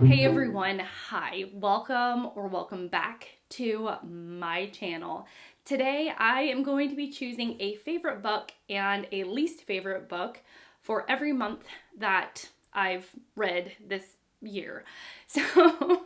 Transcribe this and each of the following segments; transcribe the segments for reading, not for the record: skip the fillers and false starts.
Hey everyone, hi, welcome or welcome back to my channel. Today I am going to be choosing a favorite book and a least favorite book for every month that I've read this year. So,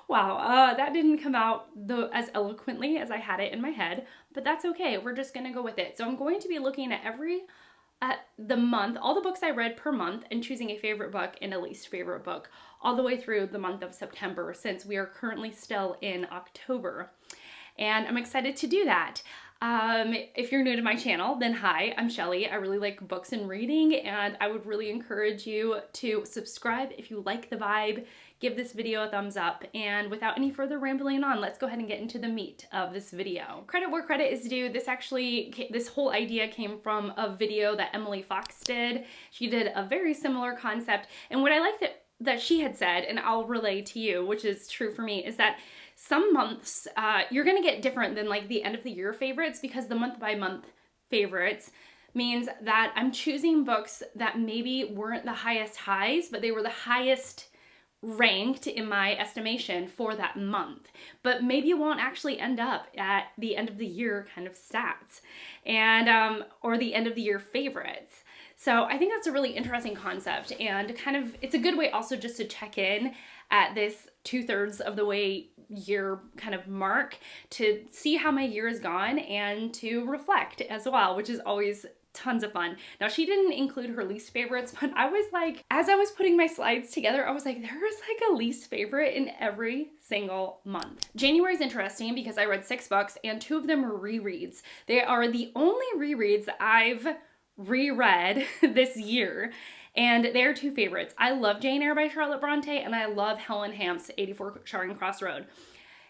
wow, that didn't come out as eloquently as I had it in my head, but that's okay. We're just gonna go with it. So I'm going to be looking at the month, all the books I read per month, and choosing a favorite book and a least favorite book all the way through the month of September, since we are currently still in October. And I'm excited to do that. If you're new to my channel, then hi, I'm Shelly. I really like books and reading, and I would really encourage you to subscribe if you like the vibe. Give this video a thumbs up, and without any further rambling on, let's go ahead and get into the meat of this video. Credit where credit is due. This whole idea came from a video that Emily Fox did. She did a very similar concept, and what I like that she had said, and I'll relay to you, which is true for me, is that some months you're gonna get different than like the end of the year favorites, because the month by month favorites means that I'm choosing books that maybe weren't the highest highs, but they were the highest ranked in my estimation for that month, but maybe it won't actually end up at the end of the year kind of stats and or the end of the year favorites. So I think that's a really interesting concept, and kind of it's a good way also just to check in at this 2/3 of the way year kind of mark to see how my year has gone and to reflect as well, which is always tons of fun. Now, she didn't include her least favorites, but I was like, as I was putting my slides together, I was like, there is like a least favorite in every single month. January is interesting because I read 6 books and 2 of them were rereads. They are the only rereads that I've reread this year, and they're 2 favorites. I love Jane Eyre by Charlotte Bronte, and I love Helen Hamp's 84 Charing Cross Road.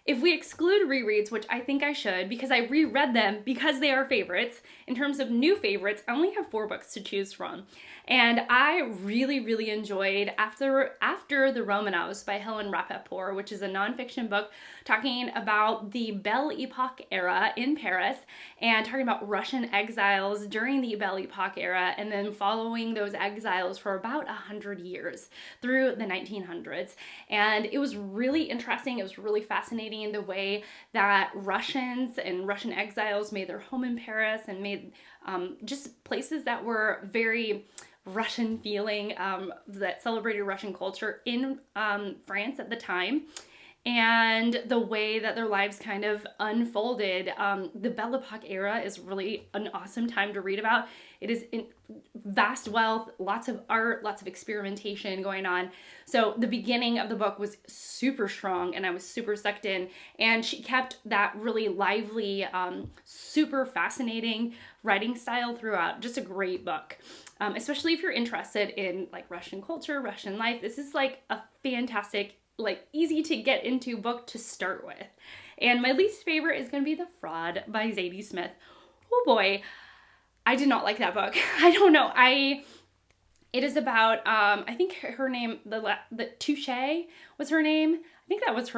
If we exclude rereads, which I think I should because I reread them because they are favorites, in terms of new favorites, I only have 4 books to choose from. And I really enjoyed After the Romanovs by Helen Rappaport, which is a nonfiction book talking about the Belle Epoque era in Paris and talking about Russian exiles during the Belle Epoque era and then following those exiles for about 100 years through the 1900s. And it was really interesting. It was really fascinating the way that Russians and Russian exiles made their home in Paris and made just places that were very Russian feeling, that celebrated Russian culture in France at the time, and the way that their lives kind of unfolded. The Belle Epoque era is really an awesome time to read about. It is in vast wealth, lots of art, lots of experimentation going on. So the beginning of the book was super strong and I was super sucked in, and she kept that really lively, super fascinating writing style throughout. Just a great book. Especially if you're interested in like Russian culture, Russian life. This is like a fantastic, like easy to get into book to start with. And my least favorite is going to be The Fraud by Zadie Smith. Oh boy, I did not like that book. I don't know. It is about, I think her name, the Touche was her name. I think that was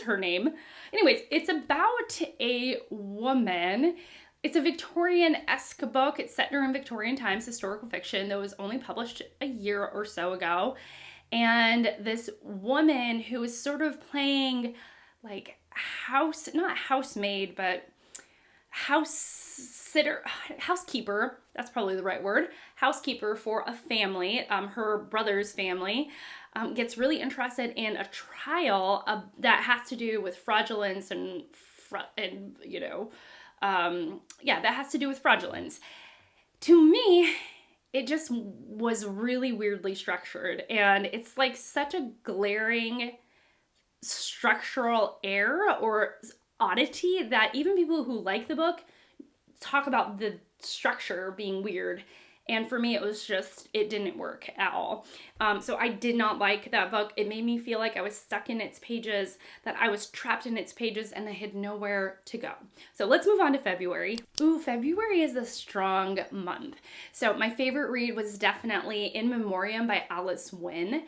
her name. Anyways, it's about a woman. It's a Victorian-esque book. It's set during Victorian times, historical fiction that was only published a year or so ago. And this woman who is sort of playing like not housemaid, but housekeeper, that's probably the right word, housekeeper for a family, her brother's family, gets really interested in a trial that has to do with fraudulence and that has to do with fraudulence. To me, it just was really weirdly structured, and it's like such a glaring structural error or oddity that even people who like the book talk about the structure being weird. And for me, it didn't work at all. So I did not like that book. It made me feel like I was stuck in its pages, that I was trapped in its pages, and I had nowhere to go. So let's move on to February. Ooh, February is a strong month. So my favorite read was definitely In Memoriam by Alice Wynne.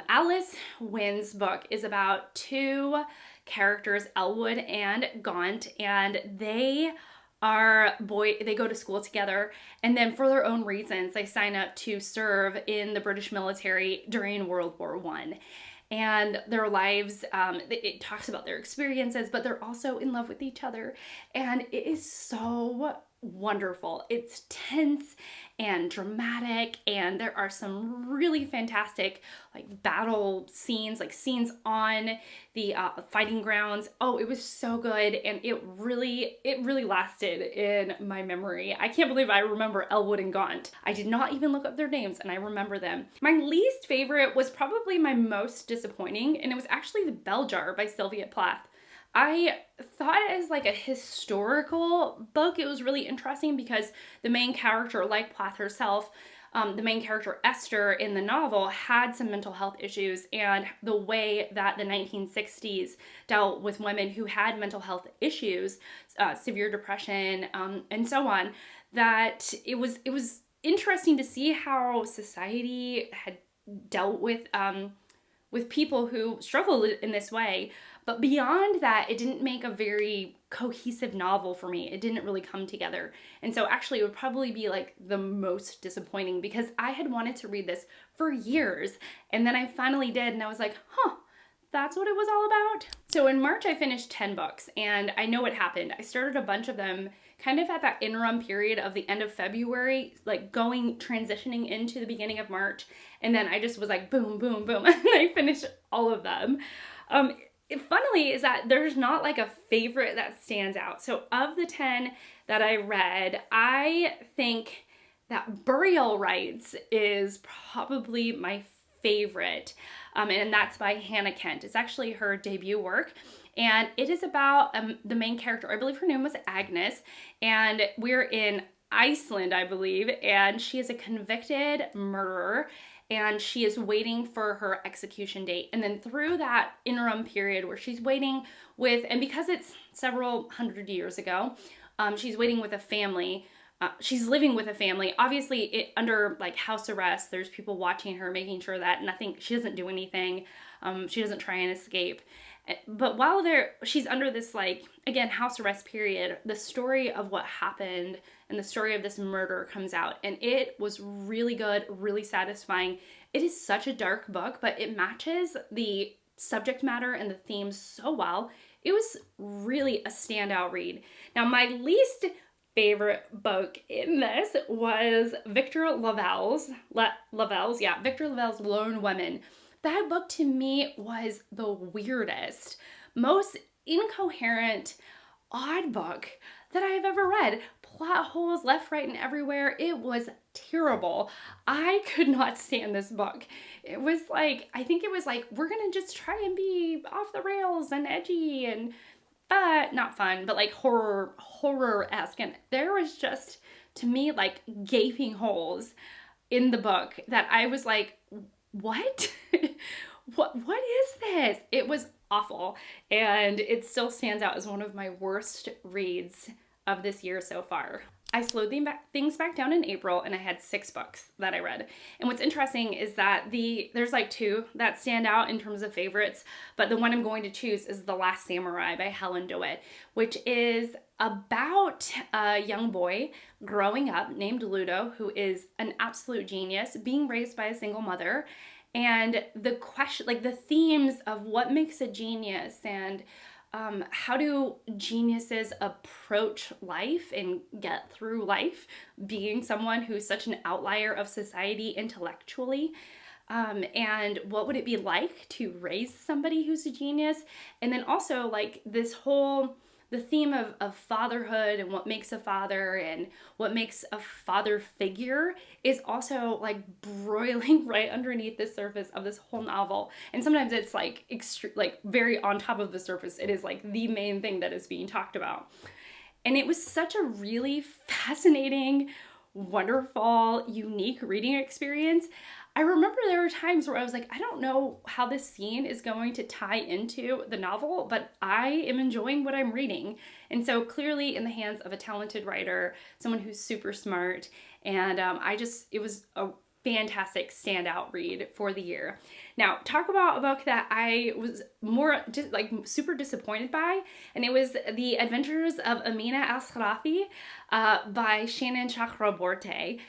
Alice Wynne's book is about 2 characters, Elwood and Gaunt, and they they go to school together, and then for their own reasons, they sign up to serve in the British military during World War I. And their lives, it talks about their experiences, but they're also in love with each other. And it is so wonderful. It's tense and dramatic, and there are some really fantastic like battle scenes, like scenes on the fighting grounds. Oh, it was so good, and it really lasted in my memory. I can't believe I remember Elwood and Gaunt. I did not even look up their names, and I remember them. My least favorite was probably my most disappointing, and it was actually The Bell Jar by Sylvia Plath. I thought it as like a historical book. It was really interesting because the main character, like Plath herself, the main character Esther in the novel had some mental health issues, and the way that the 1960s dealt with women who had mental health issues, severe depression, and so on, that it was interesting to see how society had dealt with people who struggled in this way. But beyond that, it didn't make a very cohesive novel for me. It didn't really come together. And so actually it would probably be like the most disappointing, because I had wanted to read this for years. And then I finally did, and I was like, huh, that's what it was all about. So in March, I finished 10 books, and I know what happened. I started a bunch of them kind of at that interim period of the end of February, like transitioning into the beginning of March. And then I just was like, boom, boom, boom. And I finished all of them. Funnily is that there's not like a favorite that stands out. So of the 10 that I read, I think that Burial Rites is probably my favorite. And that's by Hannah Kent. It's actually her debut work. And it is about the main character. I believe her name was Agnes. And we're in Iceland, I believe. And she is a convicted murderer, and she is waiting for her execution date. And then through that interim period where she's waiting with, and because it's several hundred years ago, she's waiting with a family. She's living with a family. Obviously, under like house arrest, there's people watching her, making sure that she doesn't do anything. She doesn't try and escape. But while she's under this, like, again, house arrest period, the story of what happened and the story of this murder comes out. And it was really good, really satisfying. It is such a dark book, but it matches the subject matter and the themes so well. It was really a standout read. Now, my least favorite book in this was Victor Laval's Lone Women. That book to me was the weirdest, most incoherent, odd book that I have ever read. Plot holes left, right, and everywhere. It was terrible. I could not stand this book. It was like, I think it was like, we're gonna just try and be off the rails and edgy and not fun, but like horror-esque. And there was just, to me, like gaping holes in the book that I was like, what? what is this? It was awful, and it still stands out as one of my worst reads of this year so far. I slowed things back down in April, and I had 6 books that I read. And what's interesting is that there's like 2 that stand out in terms of favorites, but the one I'm going to choose is The Last Samurai by Helen DeWitt, which is about a young boy growing up named Ludo, who is an absolute genius, being raised by a single mother. And the question, like the themes of what makes a genius, and how do geniuses approach life and get through life, being someone who's such an outlier of society intellectually, and what would it be like to raise somebody who's a genius? And then also like the theme of fatherhood and what makes a father and what makes a father figure is also like broiling right underneath the surface of this whole novel. And sometimes it's like very on top of the surface. It is like the main thing that is being talked about. And it was such a really fascinating, wonderful, unique reading experience. I remember there were times where I was like, I don't know how this scene is going to tie into the novel, but I am enjoying what I'm reading. And so clearly in the hands of a talented writer, someone who's super smart. And it was a fantastic standout read for the year. Now, talk about a book that I was super disappointed by, and it was The Adventures of Amina Al-Kharafi by Shannon Chakraborty.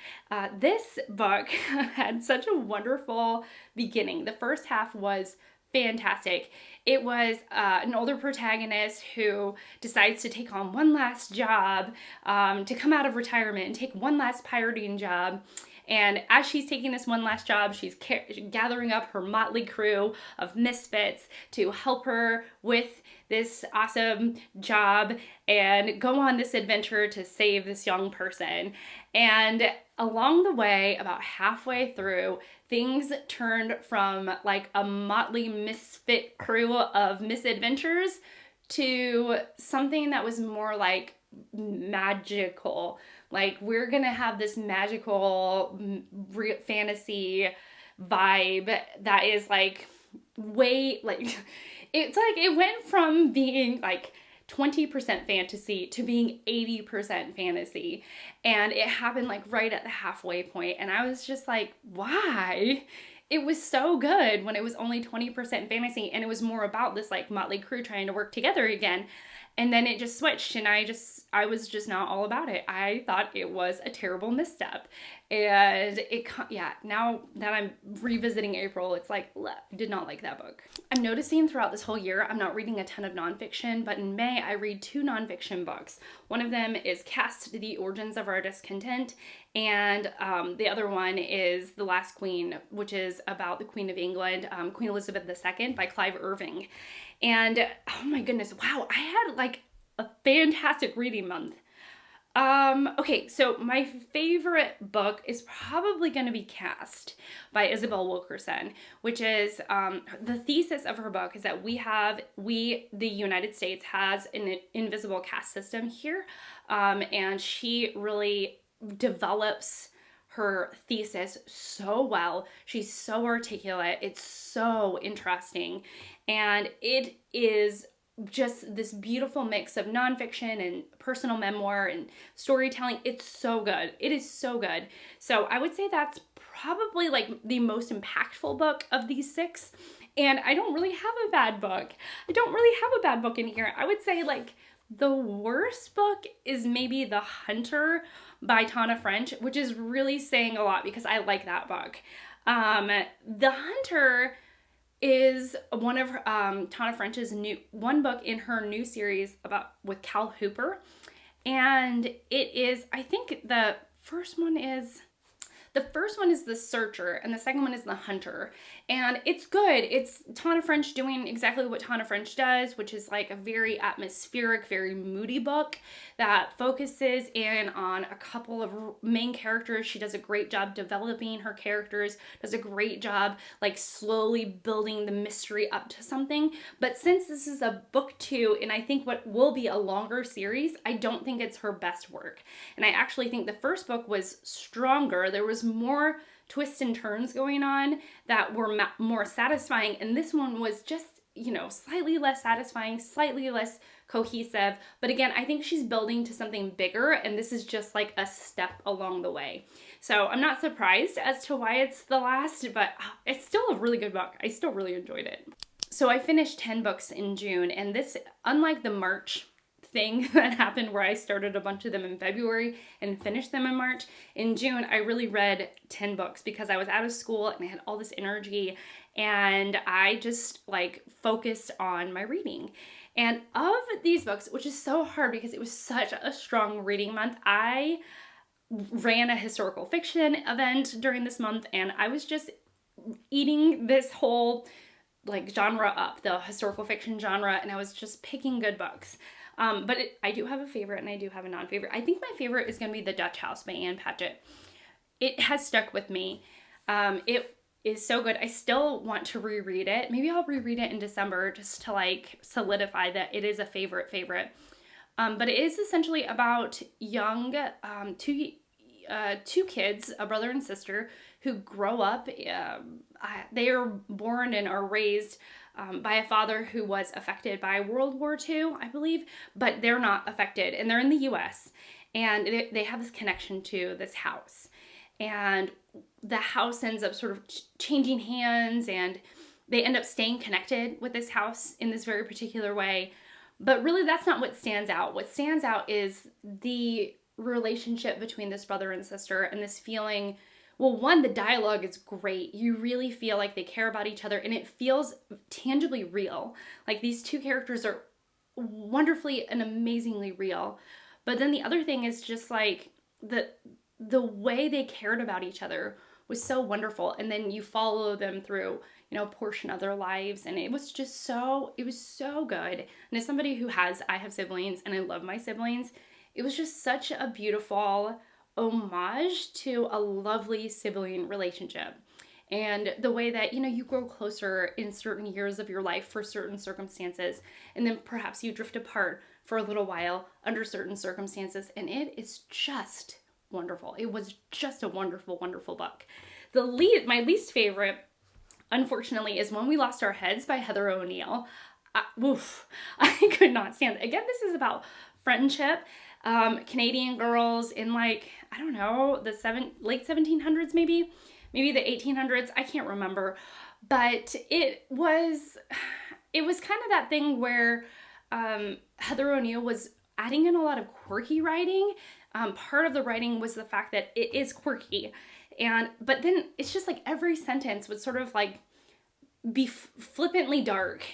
This book had such a wonderful beginning. The first half was fantastic. It was an older protagonist who decides to take on one last job, to come out of retirement and take one last pirating job. And as she's taking this one last job, she's gathering up her motley crew of misfits to help her with this awesome job and go on this adventure to save this young person. And along the way, about halfway through, things turned from like a motley misfit crew of misadventures to something that was more like magical. Like, we're gonna have this magical fantasy vibe that is like way like it's like it went from being like 20% fantasy to being 80% fantasy, and it happened like right at the halfway point, and I was just like, why? It was so good when it was only 20% fantasy and it was more about this like motley crew trying to work together again. And then it just switched, and I was just not all about it. I thought it was a terrible misstep. And now that I'm revisiting April, it's like, did not like that book. I'm noticing throughout this whole year, I'm not reading a ton of nonfiction, but in May, I read 2 nonfiction books. One of them is Cast: The Origins of Our Discontent, and the other one is The Last Queen, which is about the Queen of England, Queen Elizabeth II by Clive Irving. And oh my goodness, wow, I had like a fantastic reading month. Okay, so my favorite book is probably going to be Cast by Isabel Wilkerson, which is the thesis of her book is that the United States has an invisible caste system here, and she really develops her thesis so well. She's so articulate. It's so interesting. And it is just this beautiful mix of nonfiction and personal memoir and storytelling. It's so good. It is so good. So I would say that's probably like the most impactful book of these 6. And I don't really have a bad book. In here. I would say like the worst book is maybe The Hunter by Tana French, which is really saying a lot because I like that book. The Hunter is one of Tana French's one book in her new series with Cal Hooper. And it is, I think the first one is The Searcher, and the second one is The Hunter. And it's good. It's Tana French doing exactly what Tana French does, which is like a very atmospheric, very moody book that focuses in on a couple of main characters. She does a great job developing her characters, does a great job like slowly building the mystery up to something. But since this is a booktube, and I think what will be a longer series, I don't think it's her best work. And I actually think the first book was stronger. There was more twists and turns going on that were more satisfying, and this one was just, slightly less satisfying, slightly less cohesive. But again, I think she's building to something bigger, and this is just like a step along the way. So I'm not surprised as to why it's the last, but it's still a really good book. I still really enjoyed it. So I finished 10 books in June, and this, unlike the March thing that happened where I started a bunch of them in February and finished them in March, in June I really read 10 books because I was out of school and I had all this energy, and I just like focused on my reading. And of these books, which is so hard because it was such a strong reading month, I ran a historical fiction event during this month, and I was just eating this whole like genre up, the historical fiction genre, and I was just picking good books. But I do have a favorite and I do have a non-favorite. I think my favorite is going to be The Dutch House by Anne Patchett. It has stuck with me. It is so good. I still want to reread it. Maybe I'll reread it in December just to like solidify that it is a favorite. But it is essentially about young, two kids, a brother and sister, who grow up. They are born and are raised by a father who was affected by World War II, I believe, but they're not affected, and they're in the US, and they have this connection to this house. And the house ends up sort of changing hands, and they end up staying connected with this house in this very particular way. But really, that's not what stands out. What stands out is the relationship between this brother and sister, and this feeling, well, one, the dialogue is great. You really feel like they care about each other, and it feels tangibly real. Like, these two characters are wonderfully and amazingly real. But then the other thing is just like the way they cared about each other was so wonderful. And then you follow them through, you know, a portion of their lives, and it was so good. And as somebody I have siblings, and I love my siblings, it was just such a beautiful homage to a lovely sibling relationship. And the way that, you know, you grow closer in certain years of your life for certain circumstances, and then perhaps you drift apart for a little while under certain circumstances, and it is just wonderful. It was just a wonderful, wonderful book. My least favorite, unfortunately, is When We Lost Our Heads by Heather O'Neill. I could not stand it. Again, this is about friendship. Canadian girls in, like, I don't know, the late 1700s, maybe the 1800s. I can't remember, but it was kind of that thing where Heather O'Neill was adding in a lot of quirky writing. Part of the writing was the fact that it is quirky, but then it's just like every sentence would sort of like be flippantly dark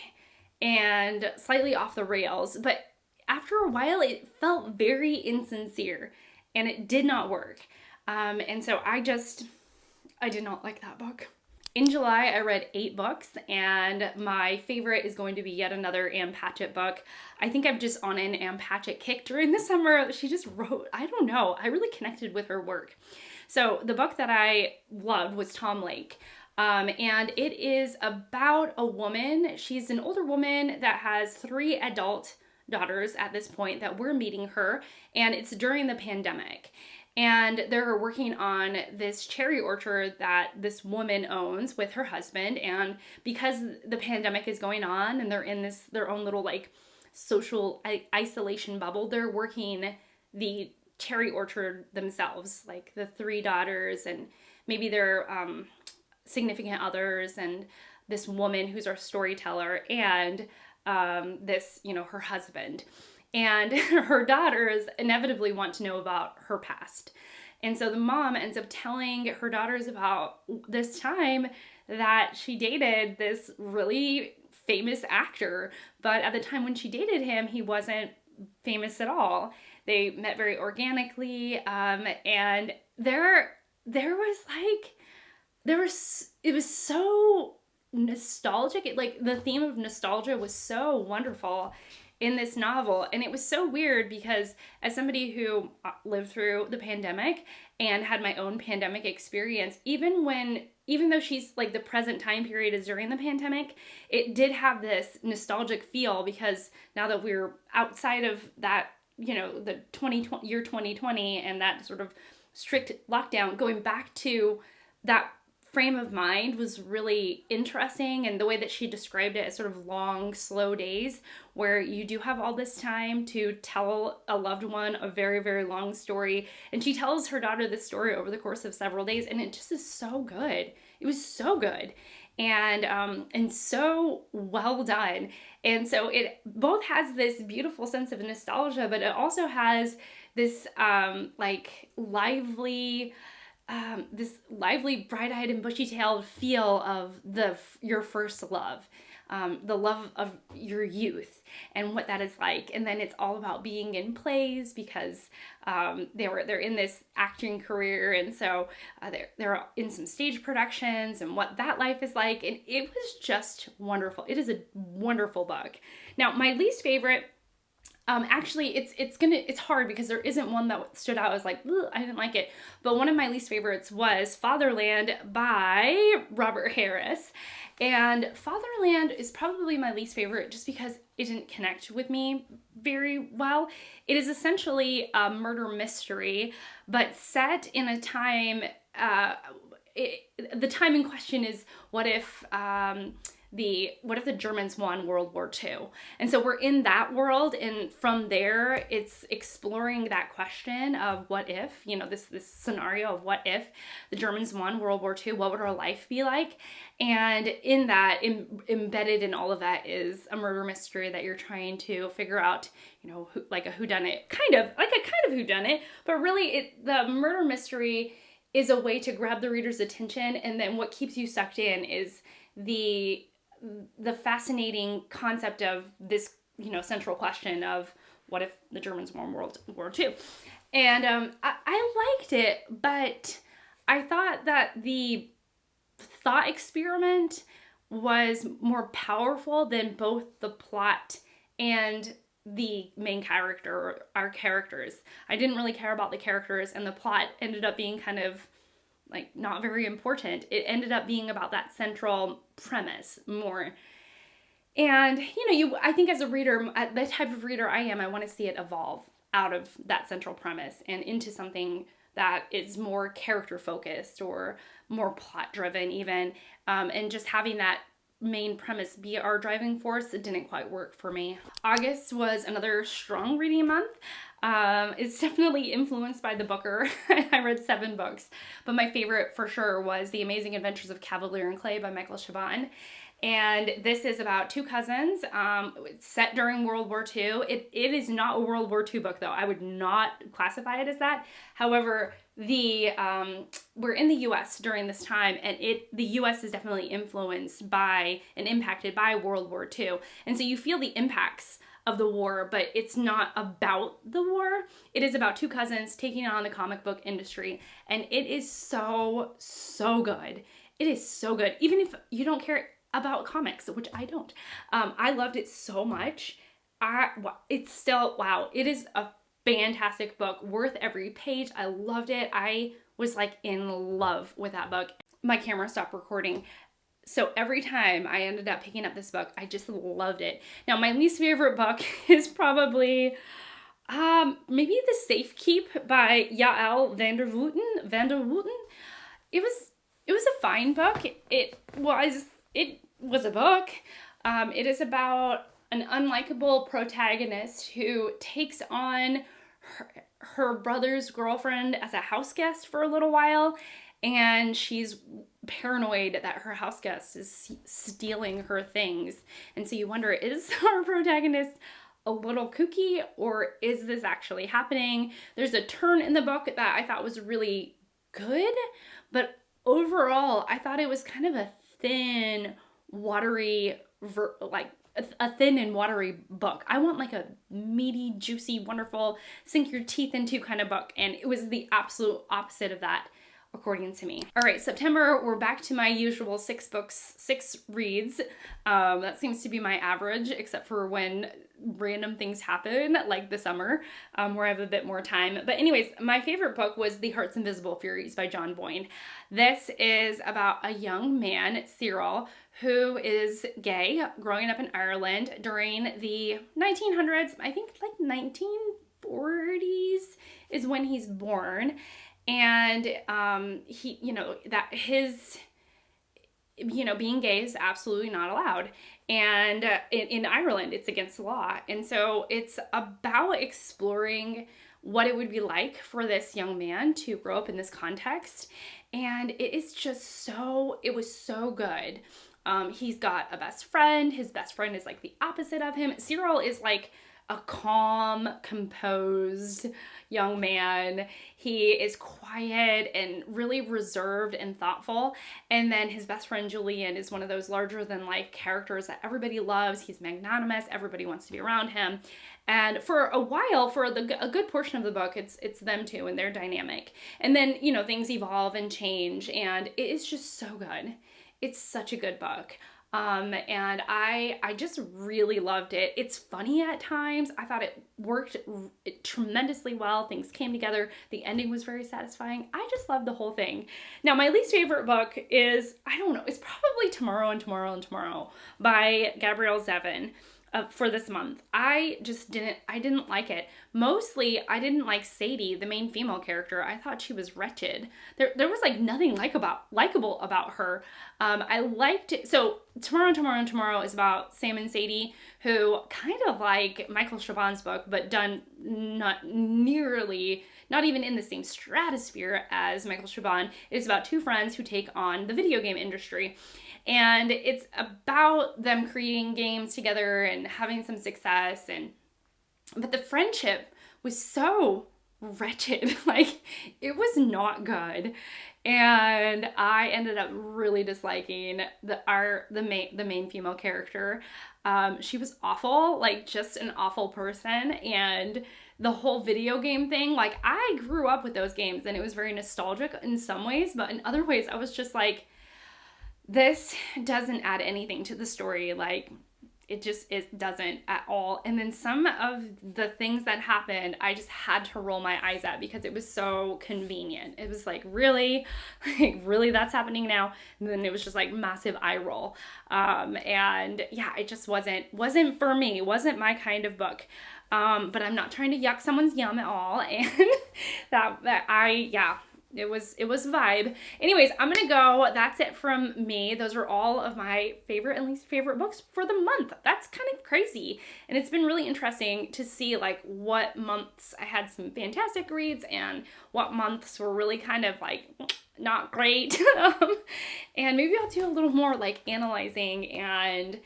and slightly off the rails, but after a while it felt very insincere, and it did not work. And so I did not like that book. In July, I read 8 books, and my favorite is going to be yet another Ann Patchett book. I think I'm just on an Ann Patchett kick during the summer. She just wrote, I don't know, I really connected with her work. So the book that I loved was Tom Lake. And it is about a woman. She's an older woman that has 3 adult daughters at this point that we're meeting her, and it's during the pandemic. And they're working on this cherry orchard that this woman owns with her husband. And because the pandemic is going on and they're in their own little like social isolation bubble, they're working the cherry orchard themselves, like the 3 daughters and maybe their significant others, and this woman who's our storyteller, and this, you know, her husband. And her daughters inevitably want to know about her past. And so the mom ends up telling her daughters about this time that she dated this really famous actor. But at the time when she dated him, he wasn't famous at all. They met very organically. And it was so nostalgic. The theme of nostalgia was so wonderful in this novel. And it was so weird because as somebody who lived through the pandemic and had my own pandemic experience, even though she's like the present time period is during the pandemic, it did have this nostalgic feel, because now that we're outside of that, you know, the year 2020 and that sort of strict lockdown, going back to that frame of mind was really interesting. And the way that she described it as sort of long, slow days where you do have all this time to tell a loved one a very, very long story. And she tells her daughter this story over the course of several days, and it just is so good. It was so good. And so well done. And so it both has this beautiful sense of nostalgia, but it also has this lively, bright-eyed and bushy-tailed feel of your first love, the love of your youth and what that is like. And then it's all about being in plays, because they're in this acting career, and so they're in some stage productions and what that life is like. And it was just wonderful. It is a wonderful book. Now, my least favorite. Actually, it's hard because there isn't one that stood out as like, I didn't like it. But one of my least favorites was Fatherland by Robert Harris. And Fatherland is probably my least favorite just because it didn't connect with me very well. It is essentially a murder mystery, but set in a time, the time in question is what if what if the Germans won World War II? And so we're in that world, and from there, it's exploring that question of what if, this scenario of what if the Germans won World War II, what would our life be like? And in that, embedded in all of that is a murder mystery that you're trying to figure out, like a whodunit, kind of whodunit, but really the murder mystery is a way to grab the reader's attention, and then what keeps you sucked in is the fascinating concept of this, central question of what if the Germans won World War II. And I liked it, but I thought that the thought experiment was more powerful than both the plot and the main character, or our characters. I didn't really care about the characters, and the plot ended up being kind of like not very important. It ended up being about that central premise more. And, I think as a reader, the type of reader I am, I want to see it evolve out of that central premise and into something that is more character focused or more plot driven even. And just having that main premise be our driving force, it didn't quite work for me. August was another strong reading month. It's definitely influenced by the Booker. I read 7 books, but my favorite for sure was The Amazing Adventures of Cavalier and Clay by Michael Chabon. And this is about 2 cousins. It's set during World War II. It is not a World War II book, though. I would not classify it as that. However, we're in the U.S. during this time, and the U.S. is definitely influenced by and impacted by World War II. And so you feel the impacts of the war, but it's not about the war. It is about 2 cousins taking on the comic book industry, and it is so, so good. It is so good. Even if you don't care about comics, which I don't. I loved it so much. It's still, wow, it is a fantastic book, worth every page. I loved it. I was like in love with that book. My camera stopped recording, so every time I ended up picking up this book, I just loved it. Now, my least favorite book is probably maybe The Safe Keep by Yael van der Woeten. It was a fine book. It was a book. It is about an unlikable protagonist who takes on her brother's girlfriend as a house guest for a little while, and she's paranoid that her house guest is stealing her things. And so you wonder, is our protagonist a little kooky, or is this actually happening? There's a turn in the book that I thought was really good, but overall, I thought it was kind of a thin, watery, a thin and watery book. I want like a meaty, juicy, wonderful, sink your teeth into kind of book, and it was the absolute opposite of that, according to me. All right, September, we're back to my usual 6 books, 6 reads. That seems to be my average, except for when random things happen, like the summer, where I have a bit more time. But anyways, my favorite book was The Heart's Invisible Furies by John Boyne. This is about a young man, Cyril, who is gay, growing up in Ireland during the 1900s. I think like 1940s is when he's born. And being gay is absolutely not allowed. And in Ireland, it's against the law. And so it's about exploring what it would be like for this young man to grow up in this context. And it was so good. He's got a best friend. His best friend is like the opposite of him. Cyril is like a calm, composed young man. He is quiet and really reserved and thoughtful. And then his best friend Julian is one of those larger than life characters that everybody loves. He's magnanimous. Everybody wants to be around him. And for a while, for a good portion of the book, it's them two and their dynamic. And then, things evolve and change, and it is just so good. It's such a good book. And I just really loved it. It's funny at times. I thought it worked tremendously well. Things came together. The ending was very satisfying. I just loved the whole thing. Now, my least favorite book is, I don't know, it's probably Tomorrow and Tomorrow and Tomorrow by Gabrielle Zevin. for this month. I didn't like it. Mostly, I didn't like Sadie, the main female character. I thought she was wretched. There was like nothing likable about her. I liked it. So Tomorrow is about Sam and Sadie, who kind of like Michael Chabon's book, but done not even in the same stratosphere as Michael Chabon. It is about two friends who take on the video game industry. And it's about them creating games together and having some success. But the friendship was so wretched. Like, it was not good. And I ended up really disliking the main female character. She was awful, like just an awful person. And the whole video game thing, like, I grew up with those games and it was very nostalgic in some ways, but in other ways I was just like, this doesn't add anything to the story. Like, it doesn't at all. And then some of the things that happened, I just had to roll my eyes at because it was so convenient. It was like, really that's happening now? And then it was just like massive eye roll. And yeah, it just wasn't for me. Wasn't my kind of book. But I'm not trying to yuck someone's yum at all. And it was a vibe. Anyways, I'm gonna go. That's it from me. Those are all of my favorite and least favorite books for the month. That's kind of crazy. And it's been really interesting to see like what months I had some fantastic reads and what months were really kind of like not great. And maybe I'll do a little more like analyzing and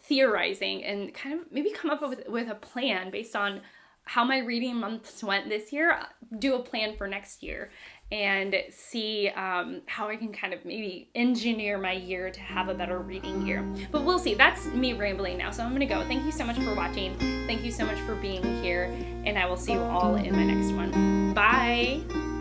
theorizing and kind of maybe come up with a plan based on how my reading months went this year, do a plan for next year, and see how I can kind of maybe engineer my year to have a better reading year. But we'll see. That's me rambling now, so I'm gonna go. Thank you so much for watching. Thank you so much for being here, and I will see you all in my next one. Bye!